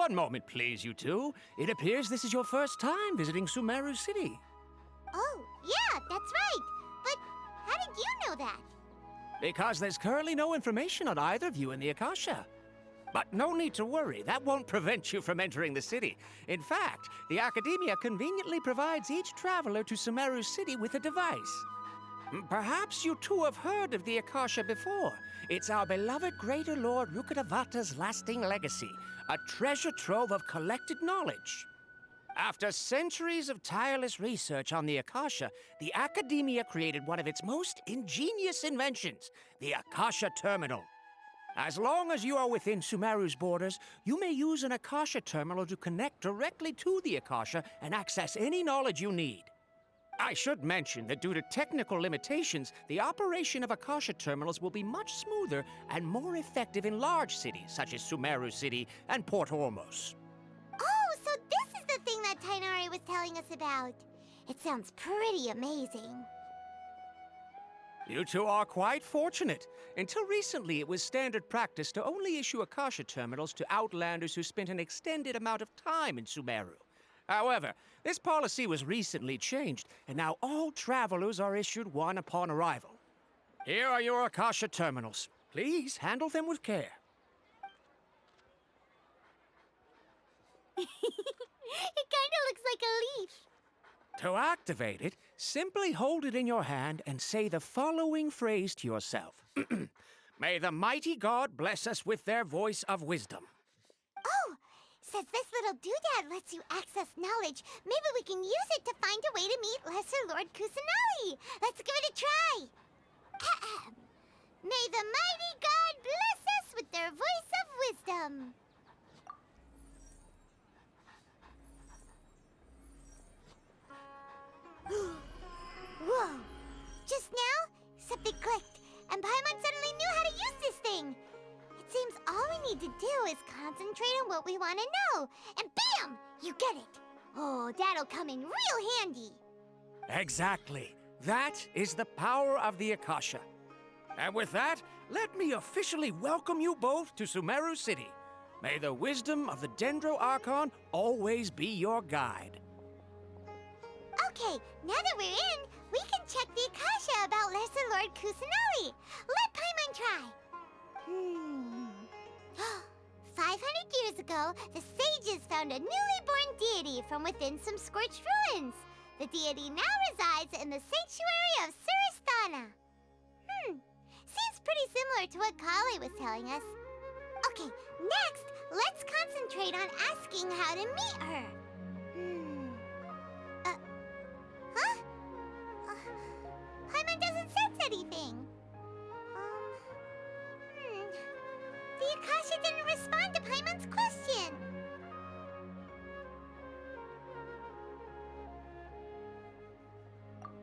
One moment, please, you two. It appears this is your first time visiting Sumeru City. Oh, yeah, that's right. But how did you know that? Because there's currently no information on either of you in the Akasha. But no need to worry, that won't prevent you from entering the city. In fact, the Academia conveniently provides each traveler to Sumeru City with a device. Perhaps you two have heard of the Akasha before. It's our beloved Greater Lord Rukkhadevata's lasting legacy, a treasure trove of collected knowledge. After centuries of tireless research on the Akasha, the Academia created one of its most ingenious inventions, the Akasha Terminal. As long as you are within Sumeru's borders, you may use an Akasha terminal to connect directly to the Akasha and access any knowledge you need. I should mention that due to technical limitations, the operation of Akasha terminals will be much smoother and more effective in large cities such as Sumeru City and Port Ormos. Oh, so this is the thing that Tainari was telling us about. It sounds pretty amazing. You two are quite fortunate. Until recently, it was standard practice to only issue Akasha terminals to outlanders who spent an extended amount of time in Sumeru. However, this policy was recently changed, and now all travelers are issued one upon arrival. Here are your Akasha terminals. Please handle them with care. It kind of looks like a leaf. To activate it, simply hold it in your hand and say the following phrase to yourself. May the mighty God bless us with their voice of wisdom. Oh, since this little doodad lets you access knowledge, maybe we can use it to find a way to meet Lesser Lord Kusanali. Let's give it a try. Ahem. May the mighty God bless us with their voice of wisdom. Whoa! Just now, something clicked, and Paimon suddenly knew how to use this thing. It seems all we need to do is concentrate on what we want to know, and bam! You get it. Oh, that'll come in real handy. Exactly. That is the power of the Akasha. And with that, let me officially welcome you both to Sumeru City. May the wisdom of the Dendro Archon always be your guide. Okay, now that we're in, we can check the Akasha about Lesser Lord Kusanali. Let Paimon try. 500 years ago, the sages found a newly born deity from within some scorched ruins. The deity now resides in the sanctuary of Suristana. Seems pretty similar to what Collei was telling us. Okay, next, let's concentrate on asking how to meet her. Paimon doesn't sense anything. The Akasha didn't respond to Paimon's question.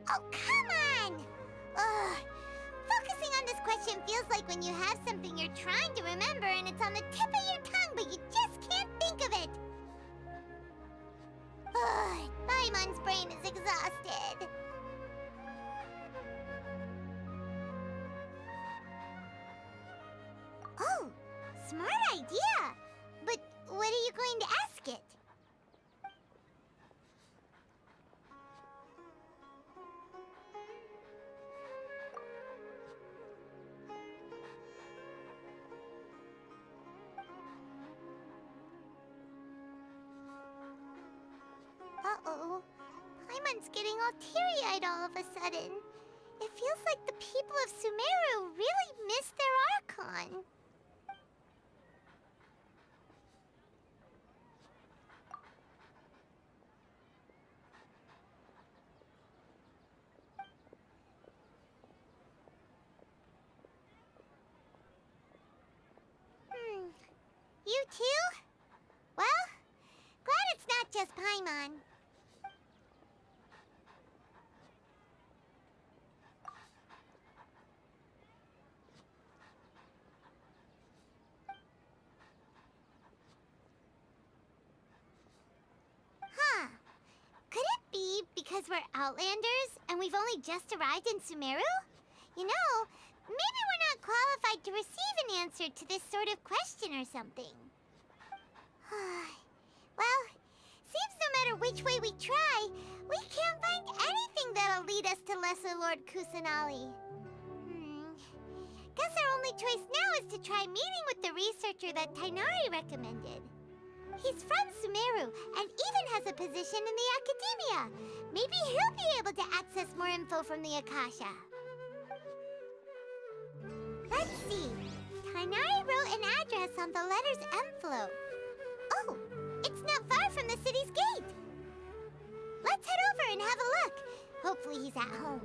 Oh, come on! Ugh. Focusing on this question feels like when you have something you're trying to remember and it's on the tip of your tongue, but you just can't think of it. Ugh, Paimon's brain is exhausted. Oh, smart idea. But what are you going to ask it? Uh-oh. Paimon's getting all teary-eyed all of a sudden. It feels like the people of Sumeru really miss their Archon. You too? Well, glad it's not just Paimon. Huh. Could it be because we're Outlanders and we've only just arrived in Sumeru? You know, maybe we're not qualified to receive an answer to this sort of question or something. which way we try, we can't find anything that'll lead us to Lesser Lord Kusanali. Guess our only choice now is to try meeting with the researcher that Tighnari recommended. He's from Sumeru and even has a position in the Academia. Maybe he'll be able to access more info from the Akasha. Let's see. Tighnari wrote an address on the letter's envelope. Oh, it's not far from the city's gate. Let's head over and have a look. Hopefully he's at home.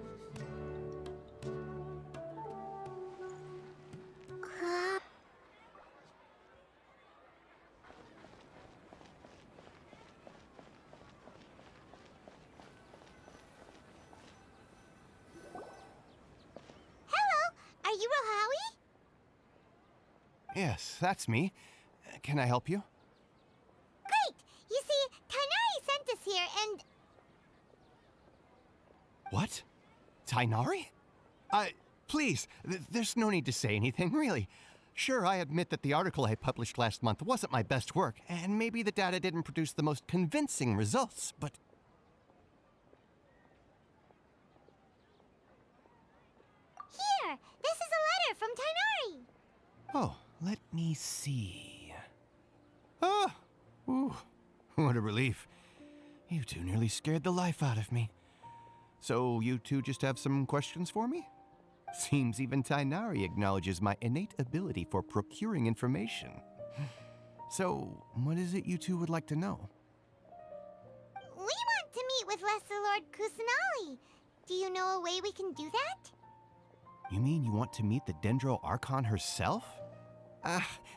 Are you Rohawi? Yes, that's me. Can I help you? Great! You see, Tighnari sent us here and... What? Tighnari? Please, there's no need to say anything, really. Sure, I admit that the article I published last month wasn't my best work, and maybe the data didn't produce the most convincing results, but... Here! This is a letter from Tighnari! Oh, let me see... Ah! Ooh, what a relief. You two nearly scared the life out of me. So you two just have some questions for me? Seems even Tighnari acknowledges my innate ability for procuring information. So, what is it you two would like to know? We want to meet with Lesser Lord Kusanali. Do you know a way we can do that? You mean you want to meet the Dendro Archon herself?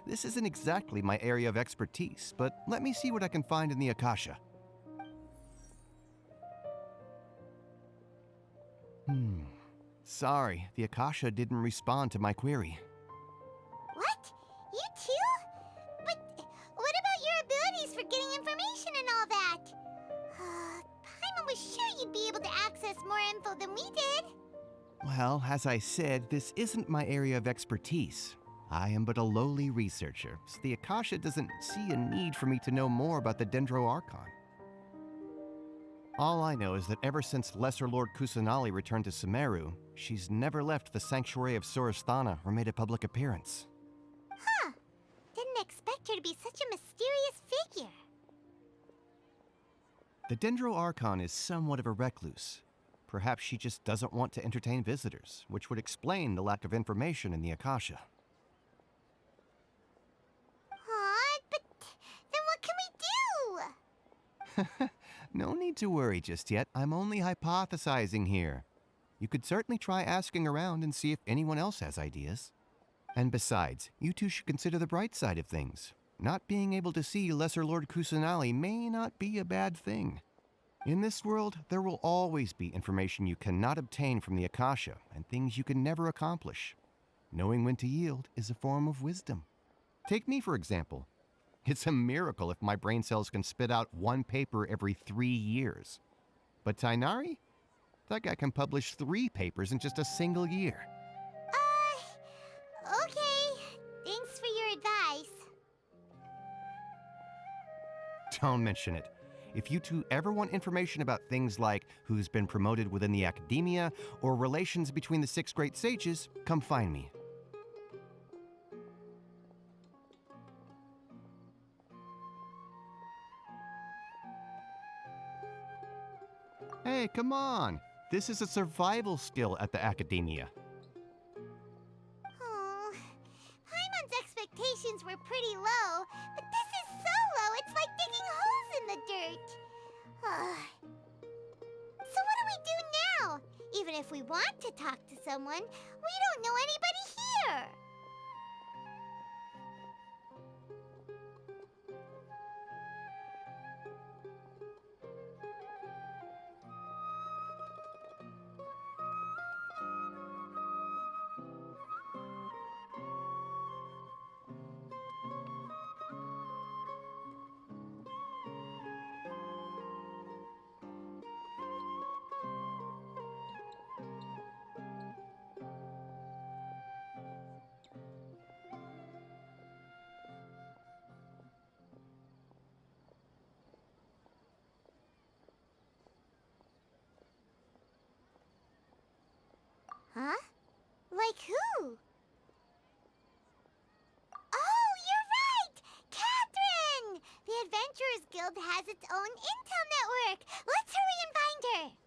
This isn't exactly my area of expertise, but let me see what I can find in the Akasha. Sorry, the Akasha didn't respond to my query. What? You too? But what about your abilities for getting information and all that? Paimon was sure you'd be able to access more info than we did. Well, as I said, this isn't my area of expertise. I am but a lowly researcher, so the Akasha doesn't see a need for me to know more about the Dendro Archon. All I know is that ever since Lesser Lord Kusanali returned to Sumeru, she's never left the Sanctuary of Surasthana or made a public appearance. Huh. Didn't expect her to be such a mysterious figure. The Dendro Archon is somewhat of a recluse. Perhaps she just doesn't want to entertain visitors, which would explain the lack of information in the Akasha. Aw, but then what can we do? No need to worry just yet. I'm only hypothesizing here. You could certainly try asking around and see if anyone else has ideas. And besides, you two should consider the bright side of things. Not being able to see Lesser Lord Kusanali may not be a bad thing. In this world, there will always be information you cannot obtain from the Akasha and things you can never accomplish. Knowing when to yield is a form of wisdom. Take me, for example. It's a miracle if my brain cells can spit out one paper every 3 years. But Tighnari? That guy can publish 3 papers in just a single year. Okay. Thanks for your advice. Don't mention it. If you two ever want information about things like who's been promoted within the Academia or relations between the 6 great sages, come find me. Hey, come on! This is a survival skill at the Academia. Oh, Paimon's expectations were pretty low, but this is so low it's like digging holes in the dirt. So what do we do now? Even if we want to talk to someone, we don't know anybody here. guild has its own intel network. Let's hurry and find her.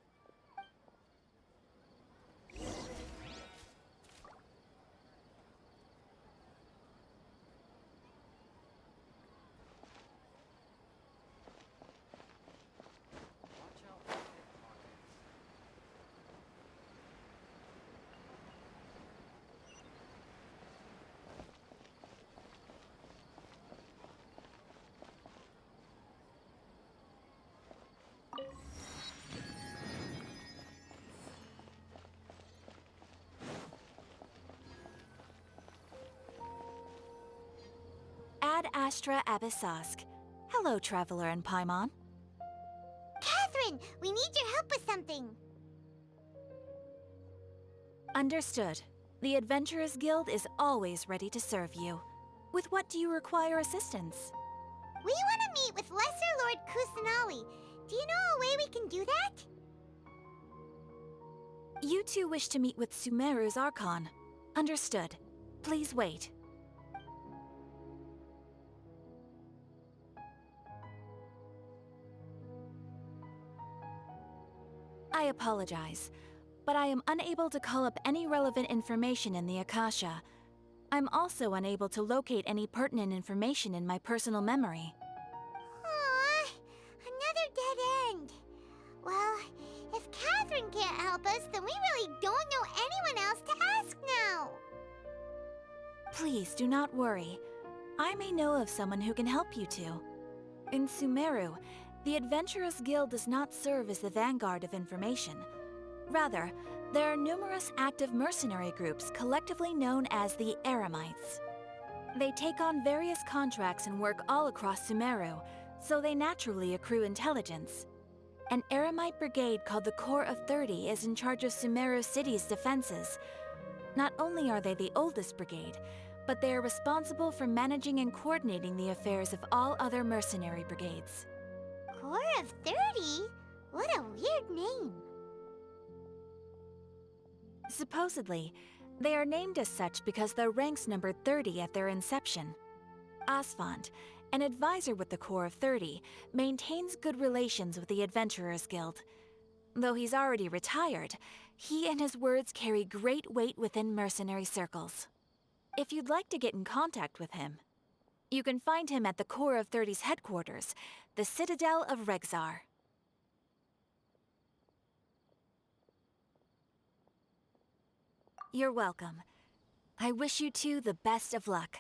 Ad Astra Abyssosk. Hello, Traveler in Paimon. Catherine, we need your help with something. Understood. The Adventurers Guild is always ready to serve you. With what do you require assistance? We want to meet with Lesser Lord Kusanali. Do you know a way we can do that? You two wish to meet with Sumeru's Archon. Understood. Please wait. I apologize, but I am unable to call up any relevant information in the Akasha. I'm also unable to locate any pertinent information in my personal memory. Aww, another dead end. Well, if Catherine can't help us, then we really don't know anyone else to ask now. Please do not worry. I may know of someone who can help you two. In Sumeru, the Adventurers Guild does not serve as the vanguard of information. Rather, there are numerous active mercenary groups collectively known as the Eremites. They take on various contracts and work all across Sumeru, so they naturally accrue intelligence. An Eremite brigade called the Corps of 30 is in charge of Sumeru City's defenses. Not only are they the oldest brigade, but they are responsible for managing and coordinating the affairs of all other mercenary brigades. Corps of 30? What a weird name. Supposedly, they are named as such because their ranks numbered 30 at their inception. Asfand, an advisor with the Corps of 30, maintains good relations with the Adventurers Guild. Though he's already retired, he and his words carry great weight within mercenary circles. If you'd like to get in contact with him, you can find him at the Corps of 30's headquarters, the Citadel of Rexar. You're welcome. I wish you two the best of luck.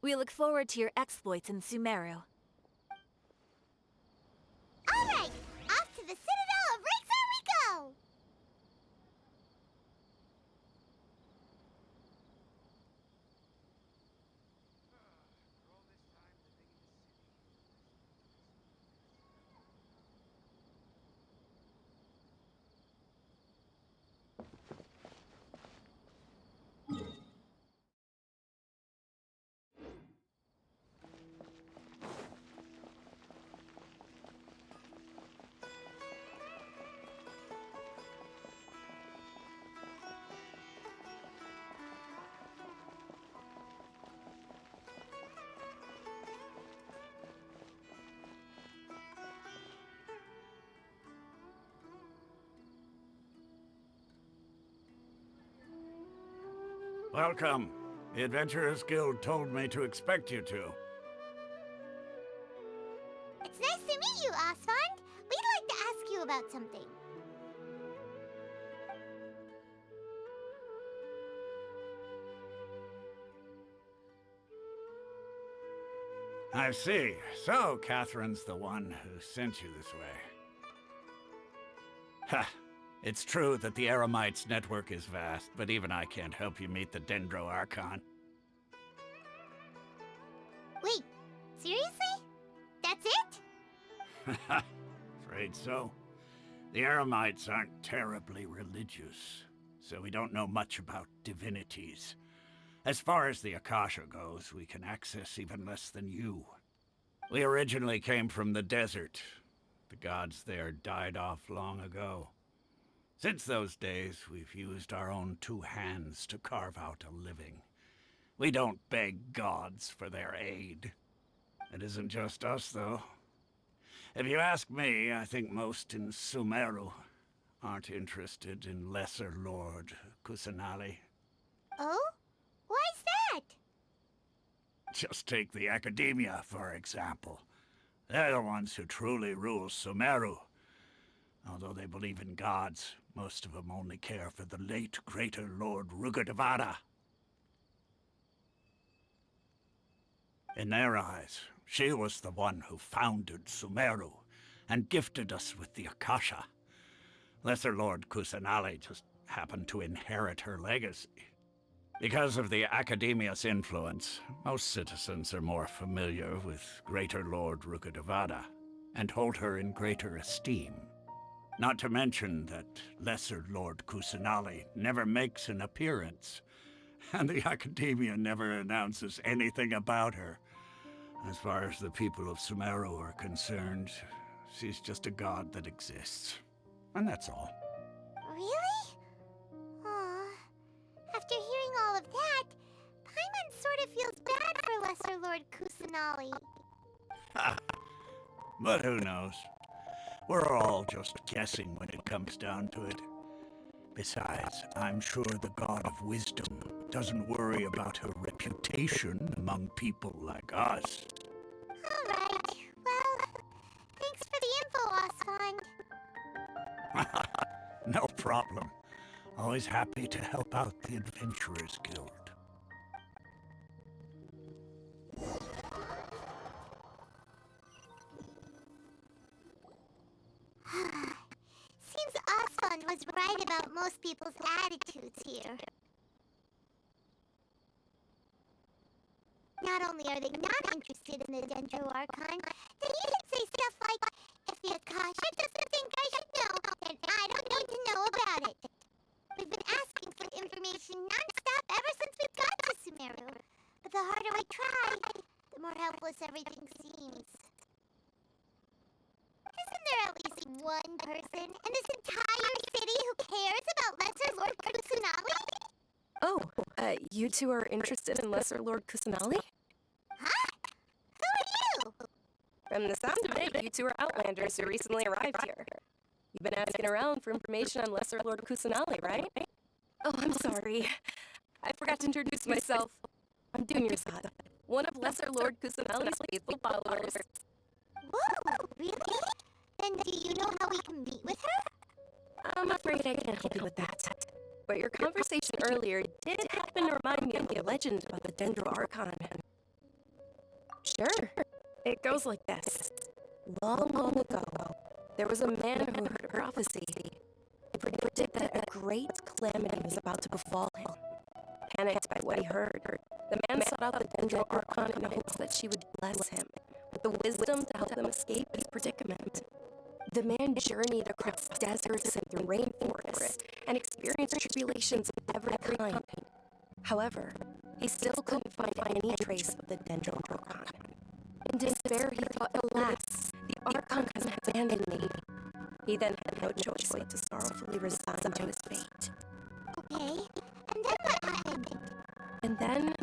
We look forward to your exploits in Sumeru. All right, off to the Citadel of Rexar we go! Welcome. The Adventurers Guild told me to expect you two. It's nice to meet you, Asfand. We'd like to ask you about something. I see. So, Catherine's the one who sent you this way. Ha! It's true that the Eremites' network is vast, but even I can't help you meet the Dendro Archon. Wait, seriously? That's it? Afraid so. The Eremites aren't terribly religious, so we don't know much about divinities. As far as the Akasha goes, we can access even less than you. We originally came from the desert. The gods there died off long ago. Since those days, we've used our own two hands to carve out a living. We don't beg gods for their aid. It isn't just us, though. If you ask me, I think most in Sumeru aren't interested in Lesser Lord Kusanali. Oh? Why's that? Just take the Academia, for example. They're the ones who truly rule Sumeru. Although they believe in gods, most of them only care for the late Greater Lord Rugurdevada. In their eyes, she was the one who founded Sumeru and gifted us with the Akasha. Lesser Lord Kusanali just happened to inherit her legacy. Because of the Academia's influence, most citizens are more familiar with Greater Lord Rugurdevada and hold her in greater esteem. Not to mention that Lesser Lord Kusanali never makes an appearance, and the Academia never announces anything about her. As far as the people of Sumeru are concerned, she's just a god that exists. And that's all. Really? Aw. After hearing all of that, Paimon sort of feels bad for Lesser Lord Kusanali. But who knows? We're all just guessing when it comes down to it. Besides, I'm sure the God of Wisdom doesn't worry about her reputation among people like us. Alright, well, thanks for the info, Osfond. No problem. Always happy to help out the Adventurers Guild. Seems Osfond was right about most people's attitudes here. Not only are they not interested in the Dendro Archon, they even say stuff like, if the Akasha doesn't think I should know, then I don't need to know about it. We've been asking for information non-stop ever since we got to Sumeru. But the harder we try, the more helpless everything seems. Isn't there at least one person in this entire city who cares about Lesser Lord Kusanali? Oh, you two are interested in Lesser Lord Kusanali? Huh? Who are you? From the sound of it, you two are Outlanders who recently arrived here. You've been asking around for information on Lesser Lord Kusanali, right? Oh, I'm sorry. I forgot to introduce myself. I'm Dunyarzad, one of Lesser Lord Kusanali's faithful followers. Whoa, really? Then do you know how we can meet with her? I'm afraid I can't help you with that. But your conversation earlier did happen to remind me of the legend about the Dendro Archon. Sure. It goes like this. Long, long ago, there was a man who heard a prophecy. He predicted that a great calamity was about to befall him. Panicked by what he heard, the man sought out the Dendro Archon in hopes that she would bless him with the wisdom to help him escape his predicament. The man journeyed across deserts and through rainforests and experienced tribulations of every kind. However, he still couldn't find any trace of the Dendro Archon. In despair, he thought, alas, the Archon has abandoned me. He then had no choice but to sorrowfully resign to his fate. Okay, and then what happened? And then,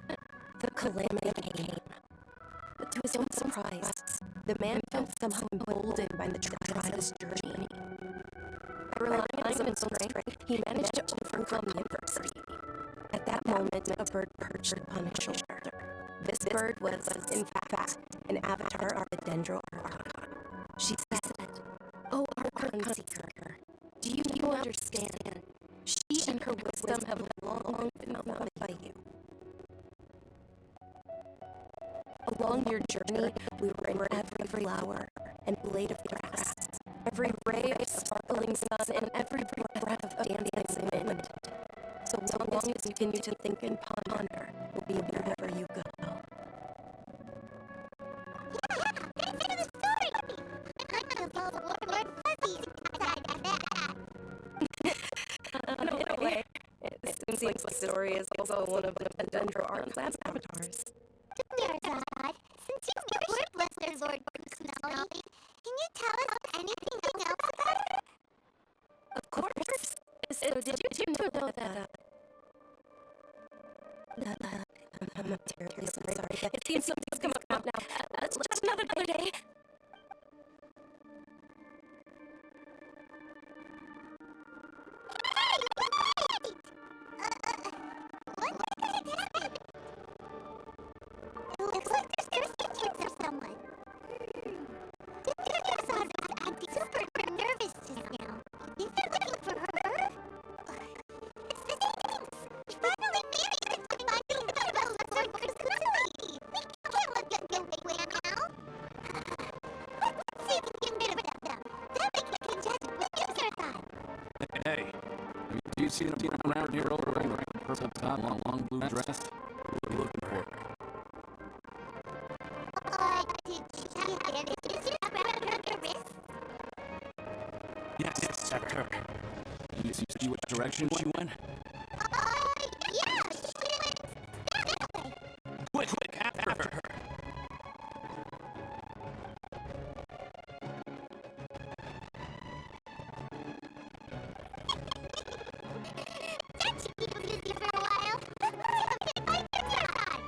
the calamity came. But to his own surprise, the man felt somehow emboldened by the trials of his journey. By relying on his own strength, he managed to overcome the adversity. At that moment, a bird perched upon his shoulder. This bird was, in fact, an avatar of the Dendro Archon. She said, "Oh, Archon Seeker, do you understand? She and her wisdom have long been founded by you. Along your journey, we were every flower and blade of grass, every ray of sparkling sun, and every breath of dancing wind. So long as you continue to think and ponder, we'll be wherever you go." Yeah, thanks for the story! I'm gonna follow Lord Fuzzy's side of that. In a way, it seems like the story is also one of the Dendro Archon's avatars. Dunyarzad, since you've heard Lesser Lord Kusanali, can you tell us anything else about her? Of course. So did you know that? I'm terribly sorry. It seems something's come up now. Let's another day. Hey, do you see them around here wearing a purple top and a long blue dress? What are you looking for? Did you get it? Is it around her wrist? Yes, that's her. You see what direction she went? Yeah, she went that way. Quick, after her. That should keep us busy for a while. Let's have a bit like this time.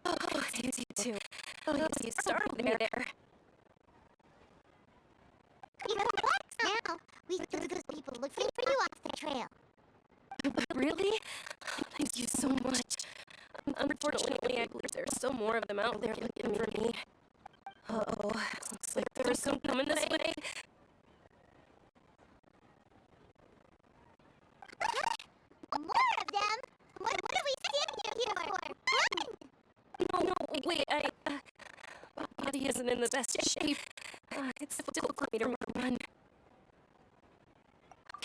Oh, it's you two. Oh, you startled me there. Relax now. We took those people looking for you off the trail. Really? Thank you so much. Unfortunately, I believe there's still more of them out there looking for me. Uh-oh. Looks like there's some coming this way. More of them? What are we standing here for? Run! No, wait, my body isn't in the best shape. It's difficult for me to run.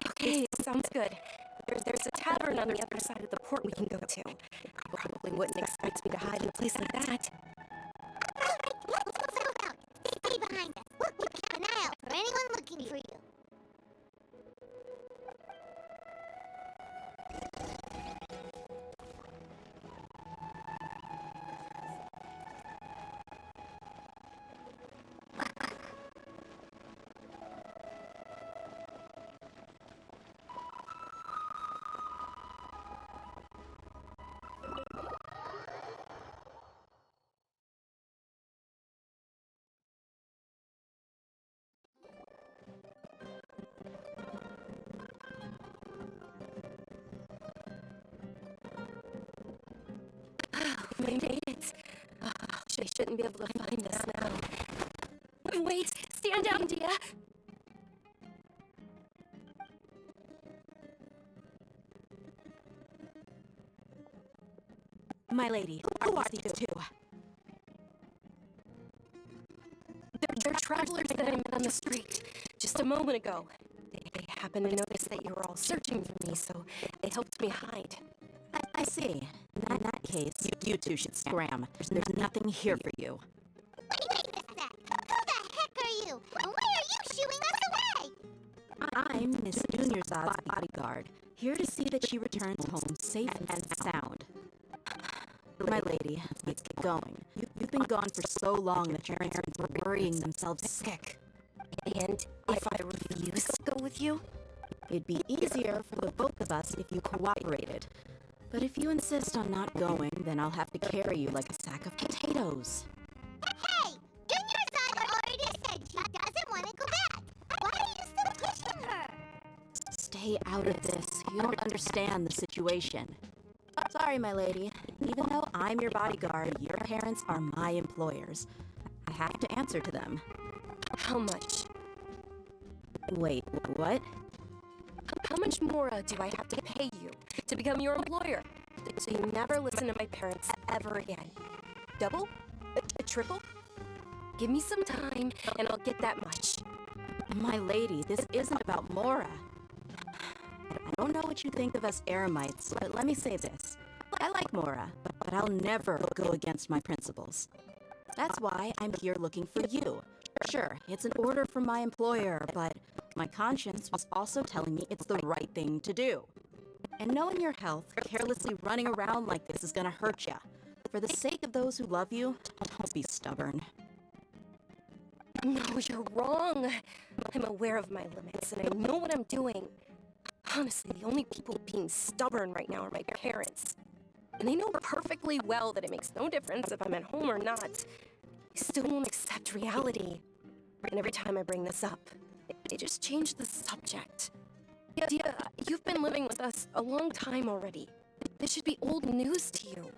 Okay, sounds good. There's a tavern on the other side of the port we can go to. They probably wouldn't expect me to hide in a place like that. Let's go out. Stay behind us. We'll keep an eye out for anyone looking for you. We made it. They shouldn't be able to find us now. Wait, stand down, Dia. My lady, who are these two? They're travelers that I met on the street just a moment ago. They happened to notice that you were all searching for me, so they helped me hide. I see. In that case, you two should scram. There's nothing here for you. Wait a sec. Who the heck are you? And why are you shooing us away? I'm Miss Dunyarzad's bodyguard, here to see that she returns home safe and sound. My lady, let's get going. You've been gone for so long that your parents were worrying themselves sick. And if I refuse to go with you? It'd be easier for the both of us if you cooperated. But if you insist on not going, then I'll have to carry you like a sack of potatoes. Hey! Dunyarzad already said she doesn't want to go back. Why are you still pushing her? Stay out of this. You don't understand the situation. Sorry, my lady. Even though I'm your bodyguard, your parents are my employers. I have to answer to them. How much? Wait, what? How much more do I have to pay you to become your employer? So you never listen to my parents ever again. Double? A triple? Give me some time and I'll get that much. My lady, this isn't about Mora. I don't know what you think of us Eremites, but let me say this. I like Mora, but I'll never go against my principles. That's why I'm here looking for you. Sure, it's an order from my employer, but my conscience was also telling me it's the right thing to do. And knowing your health, carelessly running around like this is gonna hurt ya. For the sake of those who love you, don't be stubborn. No, you're wrong. I'm aware of my limits and I know what I'm doing. Honestly, the only people being stubborn right now are my parents. And they know perfectly well that it makes no difference if I'm at home or not. They still won't accept reality. And every time I bring this up, they just change the subject. Dia, you've been living with us a long time already. This should be old news to you.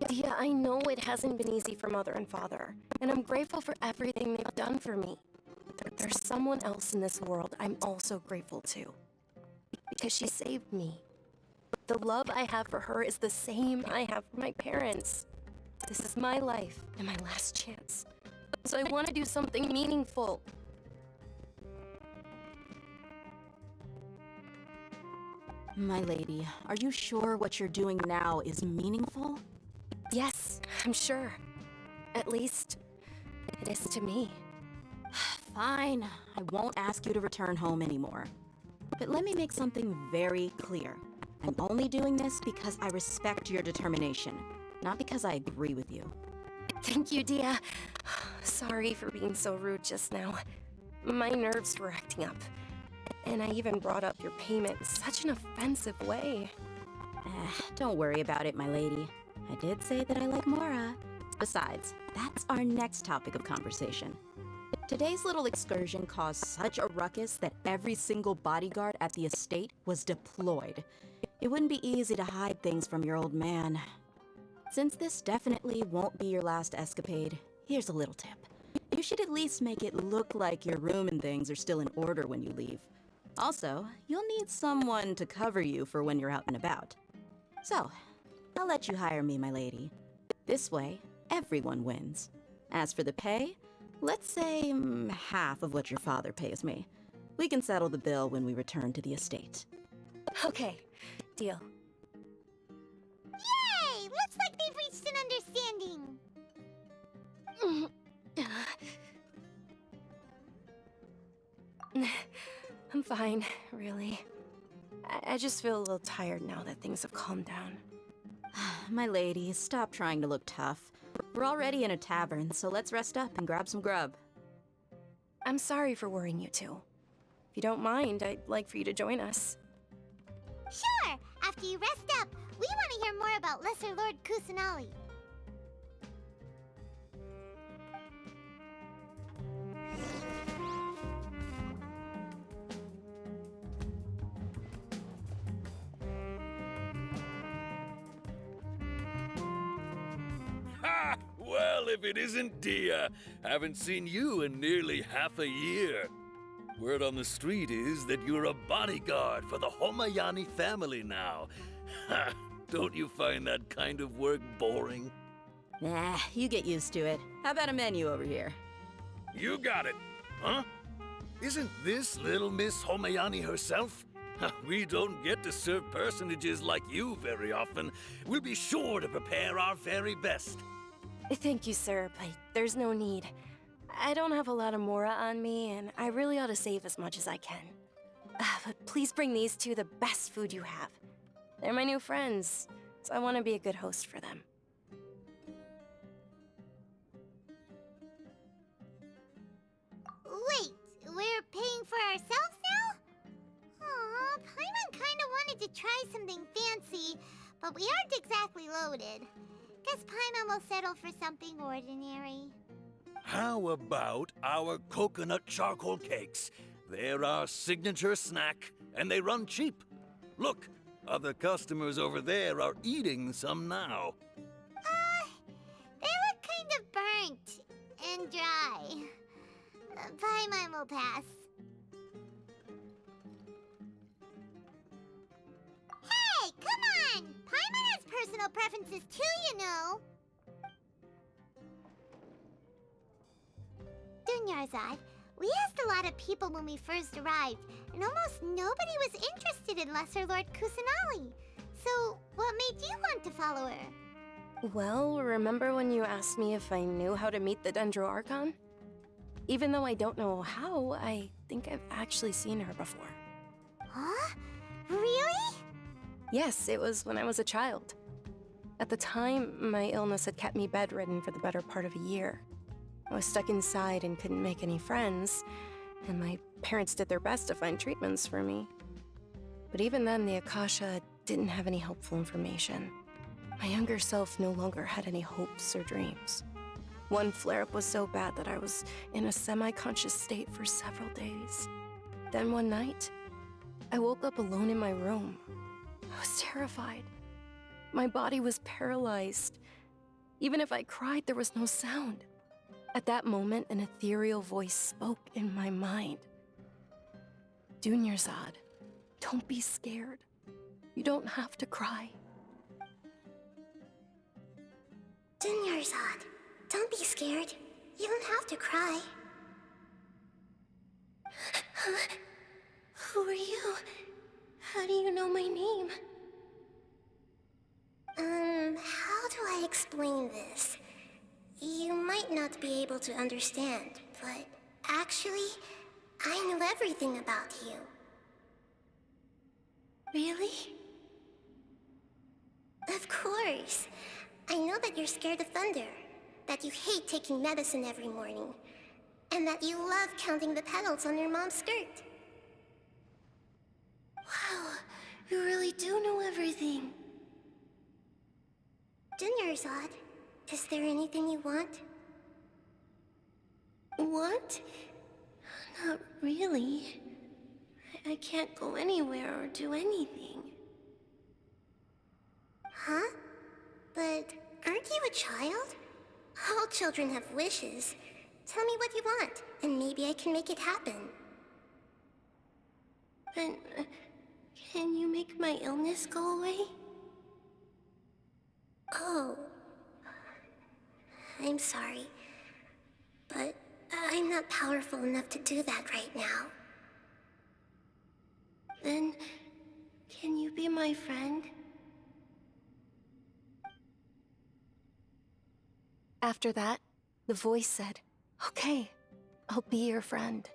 Dia, I know it hasn't been easy for Mother and Father, and I'm grateful for everything they've done for me. But there's someone else in this world I'm also grateful to. Because she saved me. The love I have for her is the same I have for my parents. This is my life and my last chance. So I want to do something meaningful. My lady, are you sure what you're doing now is meaningful? Yes, I'm sure. At least, it is to me. Fine, I won't ask you to return home anymore. But let me make something very clear. I'm only doing this because I respect your determination, not because I agree with you. Thank you, Dia. Sorry for being so rude just now. My nerves were acting up. And I even brought up your payment in such an offensive way. Don't worry about it, my lady. I did say that I like Mora. Besides, that's our next topic of conversation. Today's little excursion caused such a ruckus that every single bodyguard at the estate was deployed. It wouldn't be easy to hide things from your old man. Since this definitely won't be your last escapade, here's a little tip. You should at least make it look like your room and things are still in order when you leave. Also, you'll need someone to cover you for when you're out and about. So, I'll let you hire me, my lady. This way, everyone wins. As for the pay, let's say half of what your father pays me. We can settle the bill when we return to the estate. Okay, deal. Yay! Looks like they've reached an understanding. I'm fine, really. I just feel a little tired now that things have calmed down. My lady, stop trying to look tough. We're already in a tavern, so let's rest up and grab some grub. I'm sorry for worrying you two. If you don't mind, I'd like for you to join us. Sure! After you rest up, we want to hear more about Lesser Lord Kusanali. Ha! Well, if it isn't Dia, haven't seen you in nearly half a year. Word on the street is that you're a bodyguard for the Homayani family now. Ha! Don't you find that kind of work boring? Nah, you get used to it. How about a menu over here? You got it, huh? Isn't this little Miss Homayani herself? We don't get to serve personages like you very often. We'll be sure to prepare our very best. Thank you, sir, but there's no need. I don't have a lot of Mora on me, and I really ought to save as much as I can. But please bring these two the best food you have. They're my new friends, so I want to be a good host for them. Wait, we're paying for ourselves now? Aw, Paimon kinda wanted to try something fancy, but we aren't exactly loaded. Guess Paimon will settle for something ordinary. How about our coconut charcoal cakes? They're our signature snack, and they run cheap. Look, other customers over there are eating some now. They look kind of burnt and dry. Paimon will pass. Hey, come on! Paimon has personal preferences too, you know. Dunyarzad, we asked a lot of people when we first arrived, and almost nobody was interested in Lesser Lord Kusanali. So, what made you want to follow her? Well, remember when you asked me if I knew how to meet the Dendro Archon? Even though I don't know how, I think I've actually seen her before. Huh? Really? Yes, it was when I was a child. At the time, my illness had kept me bedridden for the better part of a year. I was stuck inside and couldn't make any friends, and my parents did their best to find treatments for me. But even then, the Akasha didn't have any helpful information. My younger self no longer had any hopes or dreams. One flare-up was so bad that I was in a semi-conscious state for several days. Then one night, I woke up alone in my room. I was terrified. My body was paralyzed. Even if I cried, there was no sound. At that moment, an ethereal voice spoke in my mind. Dunyarzad, don't be scared. You don't have to cry. Dunyarzad, don't be scared. You don't have to cry. Who are you? How do you know my name? How do I explain this? You might not be able to understand, but actually, I know everything about you. Really? Of course. I know that you're scared of thunder, that you hate taking medicine every morning, and that you love counting the petals on your mom's skirt. Wow, you really do know everything. Dunyarzad, is there anything you want? Want? Not really. I can't go anywhere or do anything. Huh? But aren't you a child? All children have wishes. Tell me what you want, and maybe I can make it happen. But can you make my illness go away? Oh. I'm sorry. But I'm not powerful enough to do that right now. Then, can you be my friend? After that, the voice said, "Okay, I'll be your friend."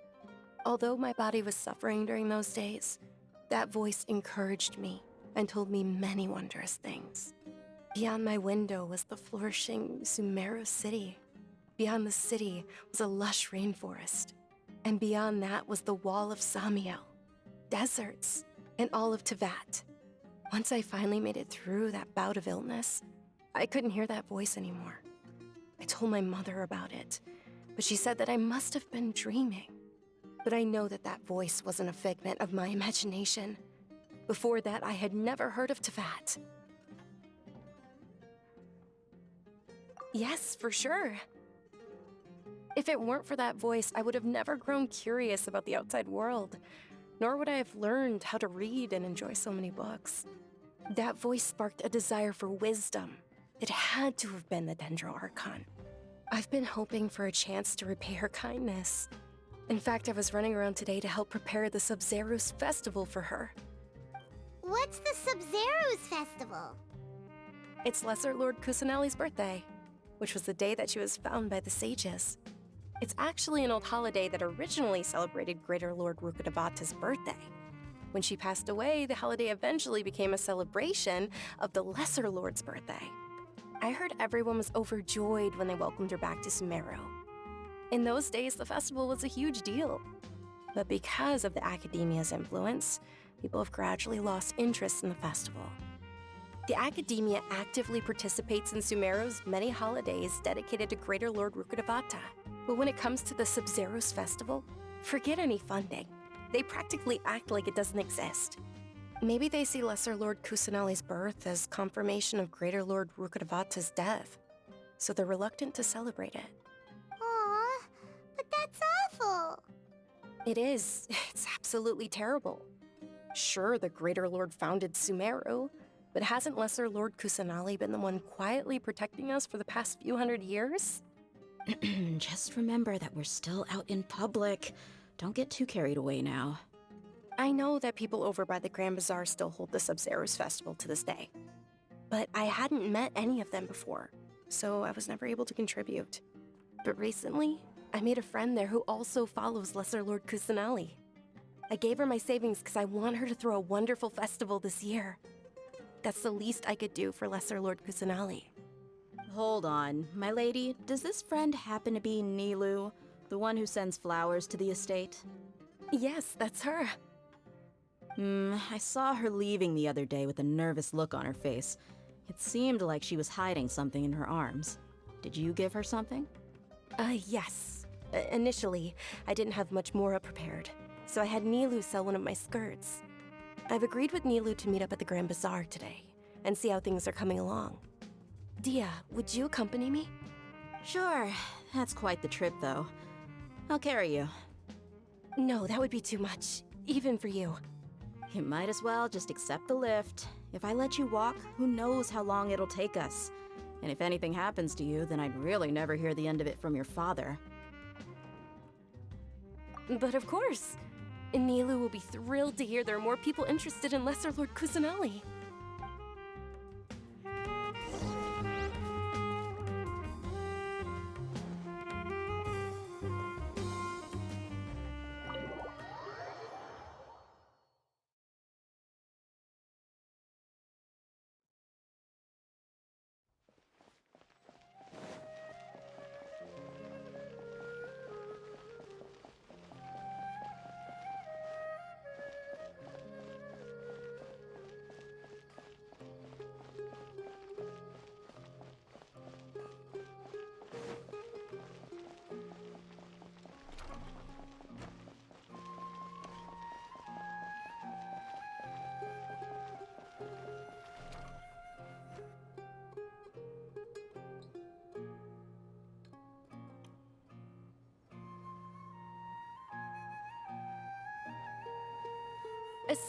Although my body was suffering during those days, that voice encouraged me and told me many wondrous things. Beyond my window was the flourishing Sumeru City. Beyond the city was a lush rainforest. And beyond that was the wall of Samiel, deserts, and all of Tevat. Once I finally made it through that bout of illness, I couldn't hear that voice anymore. I told my mother about it, but she said that I must have been dreaming. But I know that that voice wasn't a figment of my imagination. Before that, I had never heard of Tevat. Yes, for sure. If it weren't for that voice, I would have never grown curious about the outside world, nor would I have learned how to read and enjoy so many books. That voice sparked a desire for wisdom. It had to have been the Dendro Archon. I've been hoping for a chance to repay her kindness. In fact, I was running around today to help prepare the Sub-Zerus festival for her. What's the Sub-Zerus festival? It's Lesser Lord Kusanali's birthday, which was the day that she was found by the sages. It's actually an old holiday that originally celebrated Greater Lord Rukkhadevata's birthday. When she passed away, the holiday eventually became a celebration of the Lesser Lord's birthday. I heard everyone was overjoyed when they welcomed her back to Sumeru. In those days, the festival was a huge deal. But because of the Academia's influence, people have gradually lost interest in the festival. The Academia actively participates in Sumeru's many holidays dedicated to Greater Lord Rukkhadevata. But when it comes to the Sub-Zerus festival, forget any funding. They practically act like it doesn't exist. Maybe they see Lesser Lord Kusanali's birth as confirmation of Greater Lord Rukkhadevata's death, so they're reluctant to celebrate it. Aw, but that's awful. It is. It's absolutely terrible. Sure, the Greater Lord founded Sumeru, but hasn't Lesser Lord Kusanali been the one quietly protecting us for the past few hundred years? Just remember that we're still out in public. Don't get too carried away now. I know that people over by the Grand Bazaar still hold the Sub-Zerus festival to this day, but I hadn't met any of them before, so I was never able to contribute. But recently, I made a friend there who also follows Lesser Lord Kusanali. I gave her my savings because I want her to throw a wonderful festival this year. That's the least I could do for Lesser Lord Kusanali. Hold on, my lady, does this friend happen to be Nilu, the one who sends flowers to the estate? Yes, that's her. I saw her leaving the other day with a nervous look on her face. It seemed like she was hiding something in her arms. Did you give her something? Yes. Initially, I didn't have much more prepared. so I had Nilou sell one of my skirts. I've agreed with Nilou to meet up at the Grand Bazaar today, and see how things are coming along. Dia, would you accompany me? Sure. That's quite the trip, though. I'll carry you. No, that would be too much, even for you. You might as well just accept the lift. If I let you walk, who knows how long it'll take us. And if anything happens to you, then I'd really never hear the end of it from your father. But of course. Nilou will be thrilled to hear there are more people interested in Lesser Lord Kusanali.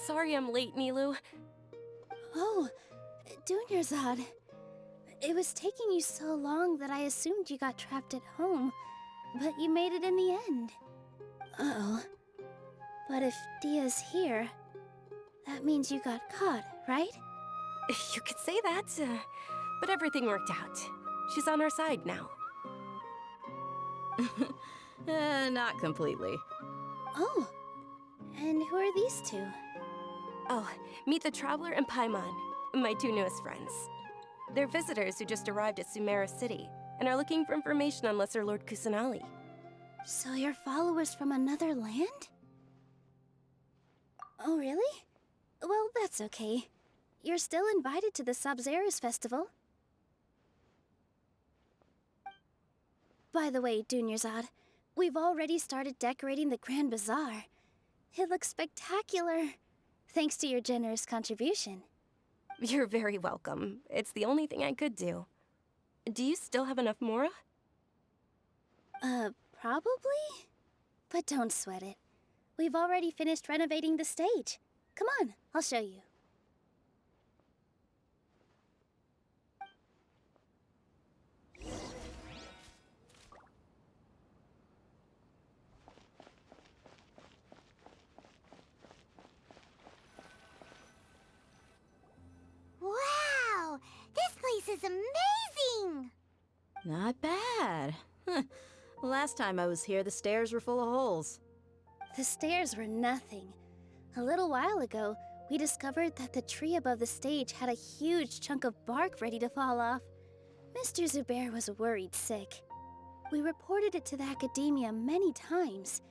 Sorry I'm late, Nilou. Oh, Dunyarzad. It was taking you so long that I assumed you got trapped at home, but you made it in the end. Uh-oh. But if Dia's here, that means you got caught, right? You could say that, but everything worked out. She's on our side now. Not completely. Oh, and who are these two? Oh, meet the Traveler and Paimon, my two newest friends. They're visitors who just arrived at Sumeru City and are looking for information on Lesser Lord Kusanali. So you're followers from another land? Oh, really? Well, that's okay. You're still invited to the Sabzeruz festival. By the way, Dunyarzad, we've already started decorating the Grand Bazaar. It looks spectacular. Thanks to your generous contribution. You're very welcome. It's the only thing I could do. Do you still have enough Mora? Probably? But don't sweat it. We've already finished renovating the stage. Come on, I'll show you. Wow! This place is amazing! Not bad. Last time I was here, the stairs were full of holes. The stairs were nothing. A little while ago, we discovered that the tree above the stage had a huge chunk of bark ready to fall off. Mr. Zubair was worried sick. We reported it to the academia many times,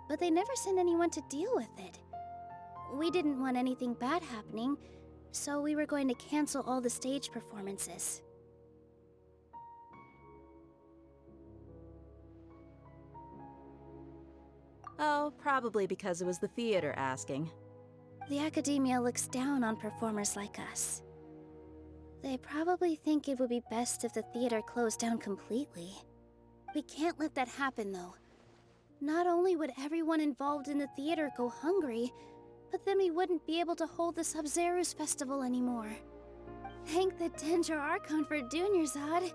but they never sent anyone to deal with it. We didn't want anything bad happening, so we were going to cancel all the stage performances. Oh, probably because it was the theater asking. The academia looks down on performers like us. They probably think it would be best if the theater closed down completely. We can't let that happen, though. Not only would everyone involved in the theater go hungry, but then we wouldn't be able to hold the Sabzeruz festival anymore. Thank the Dendro Archon for Dunyarzad.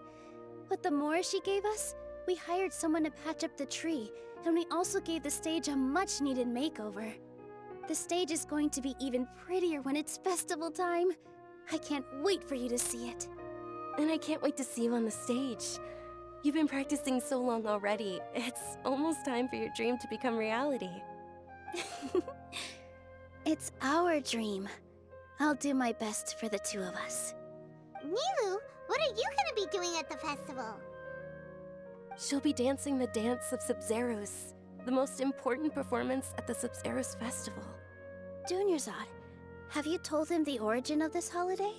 With the Mora she gave us, we hired someone to patch up the tree, and we also gave the stage a much-needed makeover. The stage is going to be even prettier when it's festival time. I can't wait for you to see it. And I can't wait to see you on the stage. You've been practicing so long already. It's almost time for your dream to become reality. It's our dream. I'll do my best for the two of us. Nilou, what are you gonna be doing at the festival? She'll be dancing the dance of Sabzeruz, the most important performance at the Sabzeruz festival. Dunyarzad, have you told him the origin of this holiday?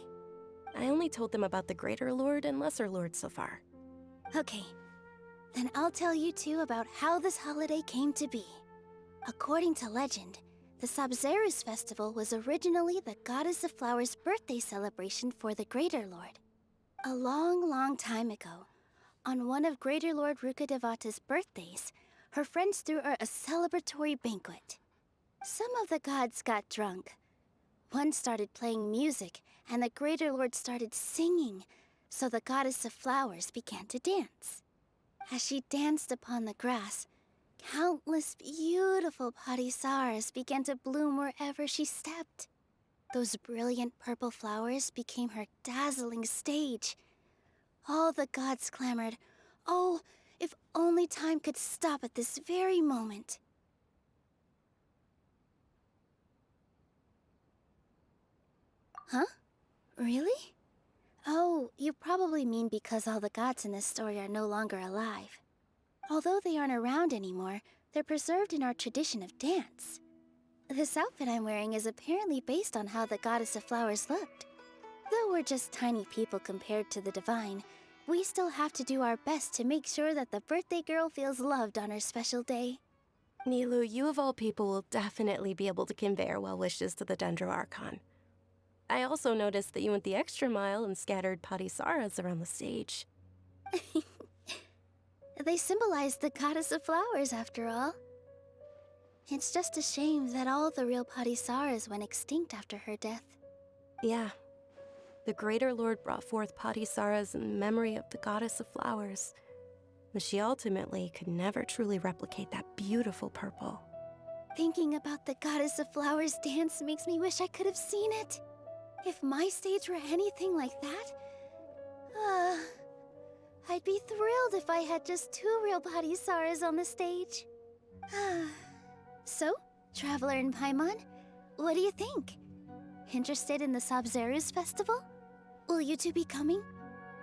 I only told them about the Greater Lord and Lesser Lord so far. Okay, then I'll tell you two about how this holiday came to be. According to legend, the Sabzeruz festival was originally the Goddess of Flowers' birthday celebration for the Greater Lord. A long, long time ago, on one of Greater Lord Rukkhadevata's birthdays, her friends threw her a celebratory banquet. Some of the gods got drunk. One started playing music, and the Greater Lord started singing, so the Goddess of Flowers began to dance. As she danced upon the grass, countless beautiful parisaras began to bloom wherever she stepped. Those brilliant purple flowers became her dazzling stage. All the gods clamored, "Oh, if only time could stop at this very moment." Huh? Really? Oh, you probably mean because all the gods in this story are no longer alive. Although they aren't around anymore, they're preserved in our tradition of dance. This outfit I'm wearing is apparently based on how the Goddess of Flowers looked. Though we're just tiny people compared to the divine, we still have to do our best to make sure that the birthday girl feels loved on her special day. Nilou, you of all people will definitely be able to convey our well wishes to the Dendro Archon. I also noticed that you went the extra mile and scattered parisaras around the stage. They symbolize the Goddess of Flowers, after all. It's just a shame that all the real parisaras went extinct after her death. Yeah. The Greater Lord brought forth parisaras in memory of the Goddess of Flowers, but she ultimately could never truly replicate that beautiful purple. Thinking about the Goddess of Flowers dance makes me wish I could have seen it. If my stage were anything like that, I'd be thrilled if I had just 2 real parisaras on the stage. So, Traveler and Paimon, what do you think? Interested in the Sabzeruz festival? Will you two be coming?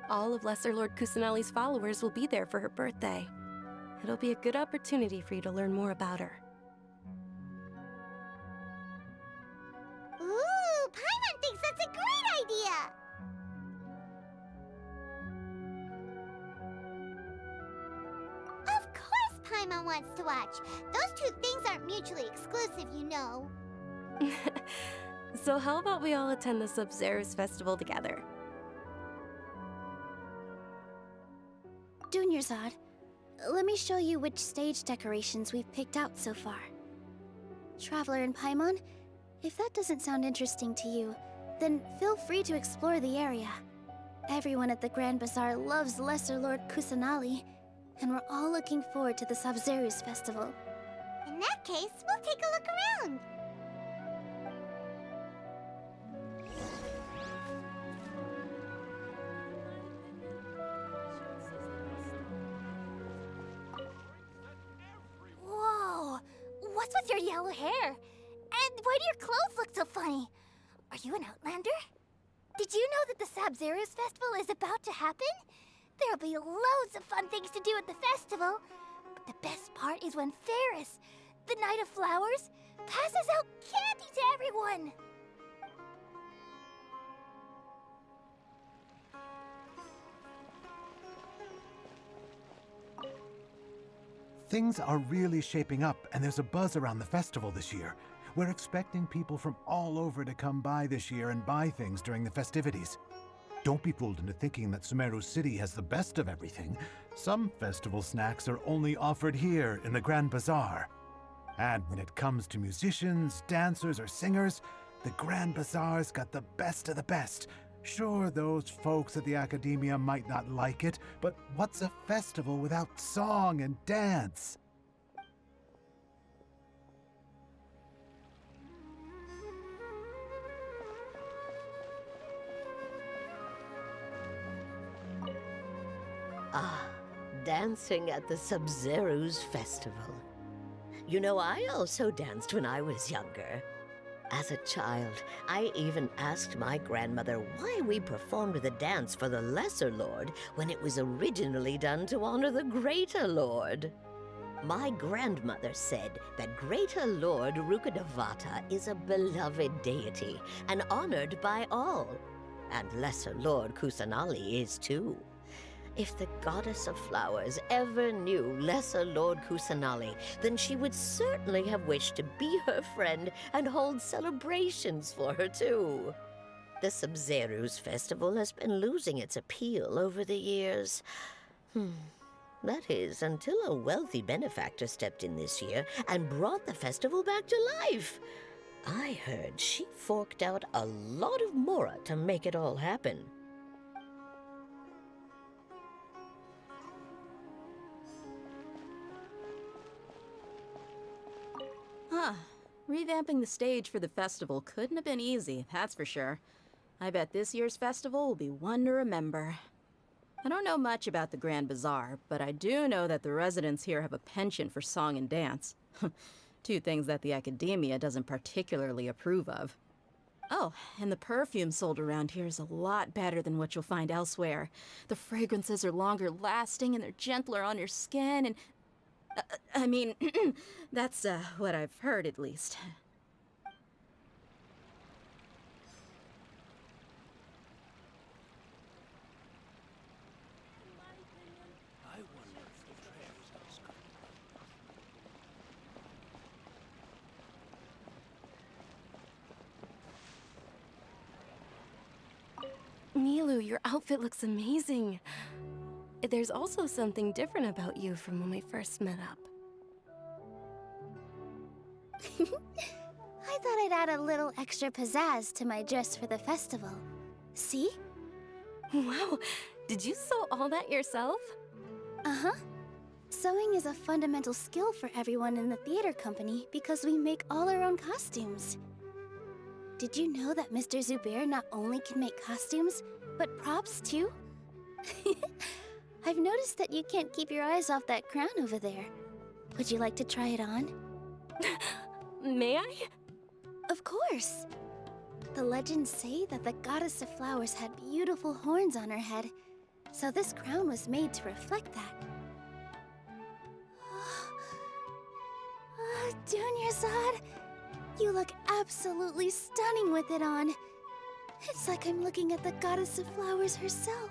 All of Lesser Lord Kusanali's followers will be there for her birthday. It'll be a good opportunity for you to learn more about her. Ooh, Paimon thinks that's a great idea! Of course Paimon wants to watch. Those 2 things aren't mutually exclusive, you know. So how about we all attend the Sabzeruz festival together? Dunyarzad, let me show you which stage decorations we've picked out so far. Traveler and Paimon, if that doesn't sound interesting to you, then feel free to explore the area. Everyone at the Grand Bazaar loves Lesser Lord Kusanali, and we're all looking forward to the Sabzeruz festival. In that case, we'll take a look around. Whoa! What's with your yellow hair? And why do your clothes look so funny? Are you an Outlander? Did you know that the Sabzeruz festival is about to happen? There'll be loads of fun things to do at the festival. But the best part is when Ferris, the Knight of Flowers, passes out candy to everyone. Things are really shaping up, and there's a buzz around the festival this year. We're expecting people from all over to come by this year and buy things during the festivities. Don't be fooled into thinking that Sumeru City has the best of everything. Some festival snacks are only offered here in the Grand Bazaar. And when it comes to musicians, dancers, or singers, the Grand Bazaar's got the best of the best. Sure, those folks at the Academia might not like it, but what's a festival without song and dance? Ah, dancing at the Sabzeruz festival. You know, I also danced when I was younger. As a child, I even asked my grandmother why we performed the dance for the Lesser Lord when it was originally done to honor the Greater Lord. My grandmother said that Greater Lord Rukkhadevata is a beloved deity and honored by all. And Lesser Lord Kusanali is too. If the goddess of flowers ever knew Lesser Lord Kusanali, then she would certainly have wished to be her friend and hold celebrations for her, too. The Sumeru's festival has been losing its appeal over the years. That is, until a wealthy benefactor stepped in this year and brought the festival back to life. I heard she forked out a lot of mora to make it all happen. Huh. Revamping the stage for the festival couldn't have been easy, that's for sure. I bet this year's festival will be one to remember. I don't know much about the Grand Bazaar, but I do know that the residents here have a penchant for song and dance. Two things that the academia doesn't particularly approve of. Oh, and the perfume sold around here is a lot better than what you'll find elsewhere. The fragrances are longer lasting and they're gentler on your skin and... I mean, that's what I've heard at least. Milu, your outfit looks amazing. There's also something different about you from when we first met up. I thought I'd add a little extra pizzazz to my dress for the festival. See? Wow, did you sew all that yourself? Uh-huh. Sewing is a fundamental skill for everyone in the theater company because we make all our own costumes. Did you know that Mr. Zubair not only can make costumes, but props too? I've noticed that you can't keep your eyes off that crown over there. Would you like to try it on? May I? Of course. The legends say that the goddess of flowers had beautiful horns on her head, so this crown was made to reflect that. Dunyarzad, you look absolutely stunning with it on. It's like I'm looking at the goddess of flowers herself.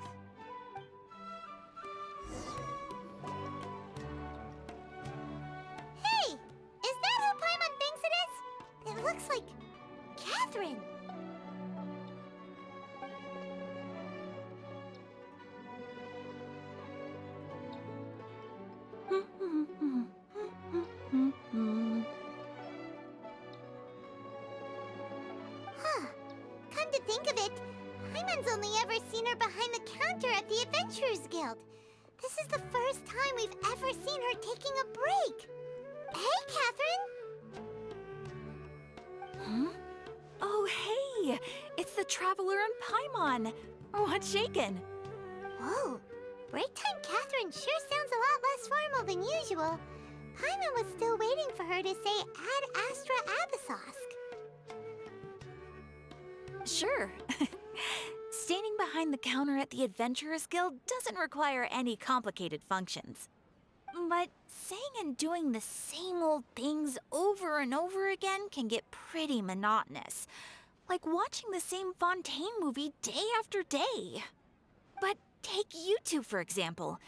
Hey! Is that who Paimon thinks it is? It looks like Catherine. Huh. Come to think of it, Paimon's only ever seen her behind the counter at the Adventurers Guild. This is the first time we've ever seen her taking a break. Hey, Catherine! Huh? Oh, hey! It's the Traveler and Paimon! What's shaken? Whoa, break time Catherine sure sounds a lot less formal than usual. Paimon was still waiting for her to say Ad Astra Abyssosque. Sure. Standing behind the counter at the Adventurers Guild doesn't require any complicated functions. But saying and doing the same old things over and over again can get pretty monotonous. Like watching the same Fontaine movie day after day. But take you two, for example.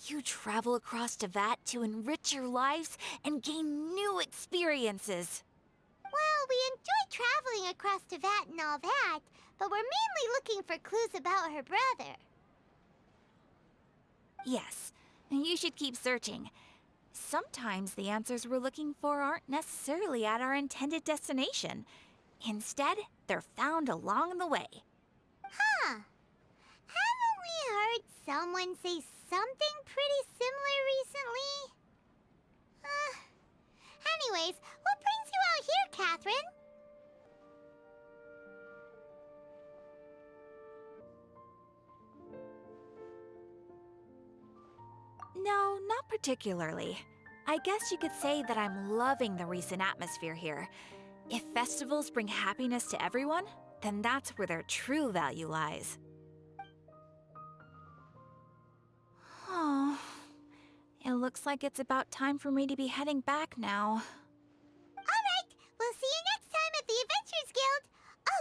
You travel across Teyvat to enrich your lives and gain new experiences. Well, we enjoy traveling across Teyvat and all that, but we're mainly looking for clues about her brother. Yes, and you should keep searching. Sometimes the answers we're looking for aren't necessarily at our intended destination. Instead, they're found along the way. Huh. Haven't we heard someone say something pretty similar recently? Anyways, what brings you out here, Catherine? No, not particularly. I guess you could say that I'm loving the recent atmosphere here. If festivals bring happiness to everyone, then that's where their true value lies. Oh, it looks like it's about time for me to be heading back now. Alright, we'll see you next time at the Adventurers Guild.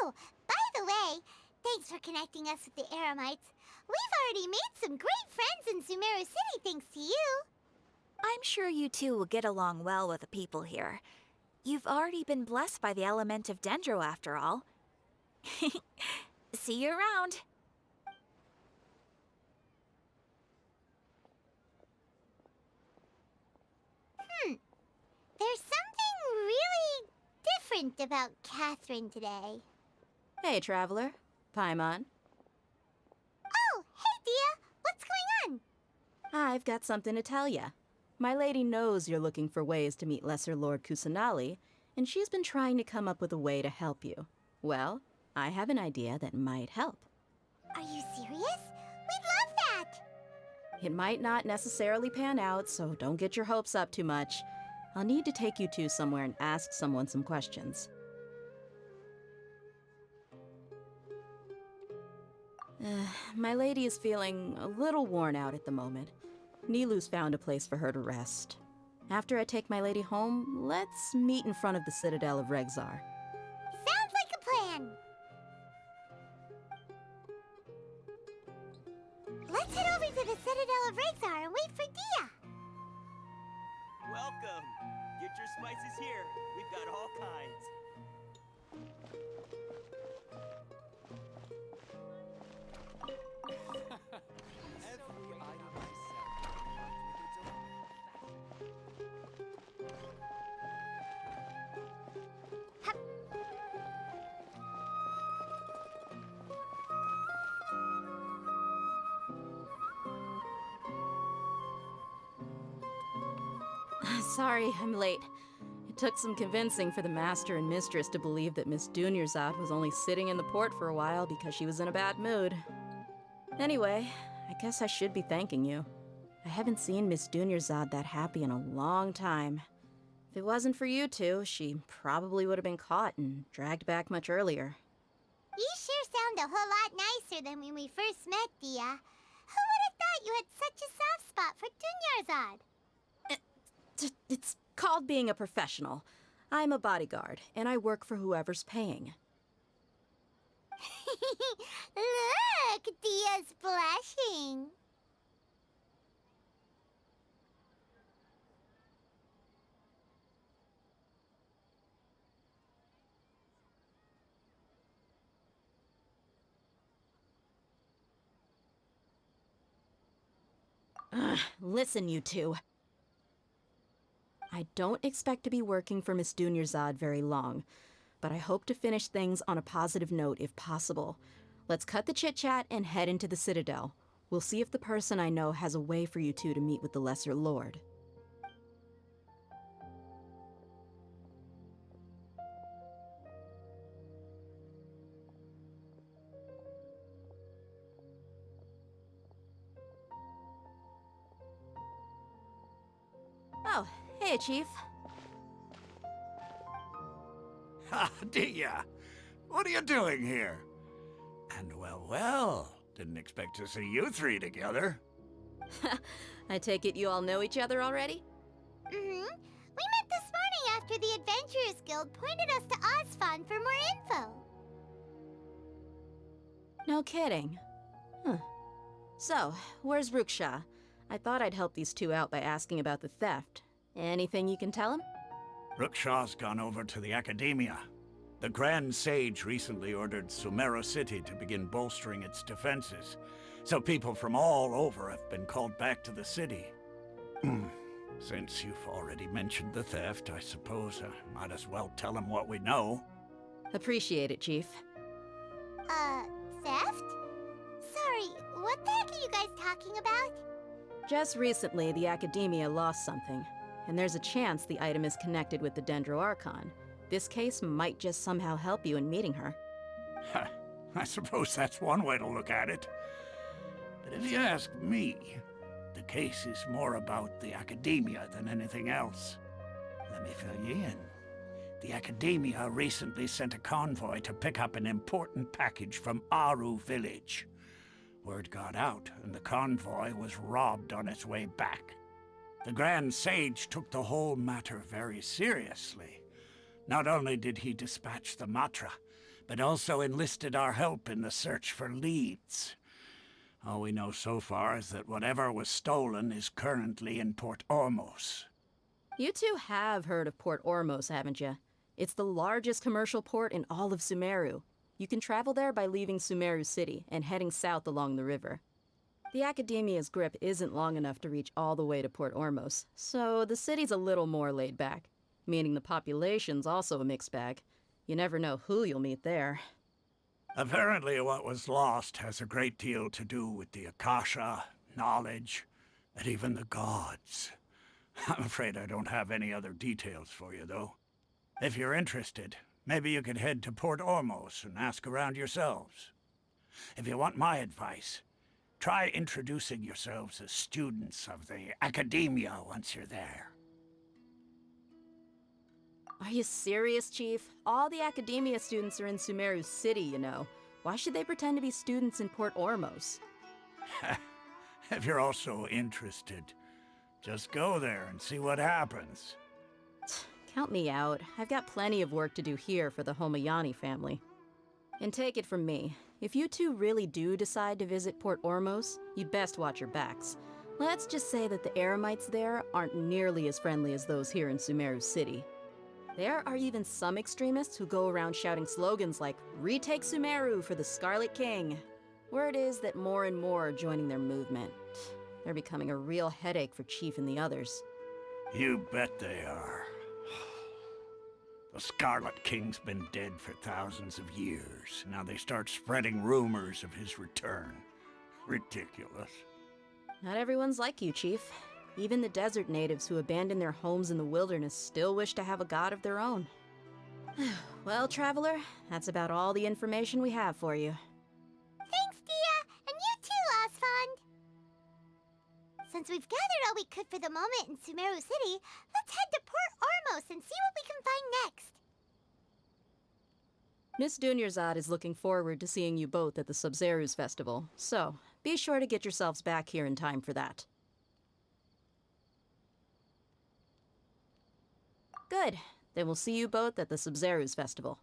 Oh, by the way, thanks for connecting us with the Eremites. We've already made some great friends in Sumeru City thanks to you. I'm sure you two will get along well with the people here. You've already been blessed by the element of Dendro after all. See you around. There's something really different about Catherine today. Hey, Traveler. Paimon. Oh, hey, Dia. What's going on? I've got something to tell ya. My lady knows you're looking for ways to meet Lesser Lord Kusanali, and she's been trying to come up with a way to help you. Well, I have an idea that might help. Are you serious? We'd love that. It might not necessarily pan out, so don't get your hopes up too much. I'll need to take you two somewhere and ask someone some questions. My lady is feeling a little worn out at the moment. Nilu's found a place for her to rest. After I take my lady home, let's meet in front of the Citadel of Regzar. Sounds like a plan. Let's head over to the Citadel of Regzar and wait for Dia. Welcome! Get your spices here. We've got all kinds. Sorry, I'm late. It took some convincing for the master and mistress to believe that Miss Dunyarzad was only sitting in the port for a while because she was in a bad mood. Anyway, I guess I should be thanking you. I haven't seen Miss Dunyarzad that happy in a long time. If it wasn't for you two, she probably would have been caught and dragged back much earlier. You sure sound a whole lot nicer than when we first met, Dia. Who would have thought you had such a soft spot for Dunyarzad? It's called being a professional. I'm a bodyguard, and I work for whoever's paying. Look, Dia's blushing. Listen, you two. I don't expect to be working for Miss Dunyarzad very long, but I hope to finish things on a positive note if possible. Let's cut the chit-chat and head into the Citadel. We'll see if the person I know has a way for you two to meet with the Lesser Lord. Oh, hey, Chief. Ha, Dia! What are you doing here? And well, didn't expect to see you three together. I take it you all know each other already? We met this morning after the Adventurers Guild pointed us to Osfon for more info. No kidding. Huh. So, where's Ruksha? I thought I'd help these two out by asking about the theft. Anything you can tell him? Ruksha's gone over to the Academia. The Grand Sage recently ordered Sumeru City to begin bolstering its defenses, so people from all over have been called back to the city. Since you've already mentioned the theft, I suppose I might as well tell him what we know. Appreciate it, Chief. Theft? Sorry, what the heck are you guys talking about? Just recently, the Academia lost something, and there's a chance the item is connected with the Dendro Archon. This case might just somehow help you in meeting her. I suppose that's one way to look at it. But if you ask me, the case is more about the Academia than anything else. Let me fill you in. The Academia recently sent a convoy to pick up an important package from Aru village. Word got out, and the convoy was robbed on its way back. The Grand Sage took the whole matter very seriously. Not only did he dispatch the Matra, but also enlisted our help in the search for leads. All we know so far is that whatever was stolen is currently in Port Ormos. You two have heard of Port Ormos, haven't you? It's the largest commercial port in all of Sumeru. You can travel there by leaving Sumeru City and heading south along the river. The Academia's grip isn't long enough to reach all the way to Port Ormos, so the city's a little more laid back, meaning the population's also a mixed bag. You never know who you'll meet there. Apparently what was lost has a great deal to do with the Akasha, knowledge, and even the gods. I'm afraid I don't have any other details for you, though. If you're interested, maybe you could head to Port Ormos and ask around yourselves. If you want my advice, try introducing yourselves as students of the Academia once you're there. Are you serious, Chief? All the Academia students are in Sumeru City, you know. Why should they pretend to be students in Port Ormos? If you're also interested, just go there and see what happens. Count me out. I've got plenty of work to do here for the Homayani family. And take it from me, if you two really do decide to visit Port Ormos, you'd best watch your backs. Let's just say that the Eremites there aren't nearly as friendly as those here in Sumeru City. There are even some extremists who go around shouting slogans like, "Retake Sumeru for the Scarlet King." Word is that more and more are joining their movement. They're becoming a real headache for Chief and the others. You bet they are. The Scarlet King's been dead for thousands of years. Now they start spreading rumors of his return. Ridiculous. Not everyone's like you, Chief. Even the desert natives who abandoned their homes in the wilderness still wish to have a god of their own. Well, Traveler, that's about all the information we have for you. Thanks, Dia, and you too, Osfond. Since we've gathered all we could for the moment in Sumeru City, let's head to Port Ormos and see what we can find next. Miss Dunyarzad is looking forward to seeing you both at the Sub-Zeru's festival, so be sure to get yourselves back here in time for that. Good. Then we'll see you both at the Sub-Zeru's festival.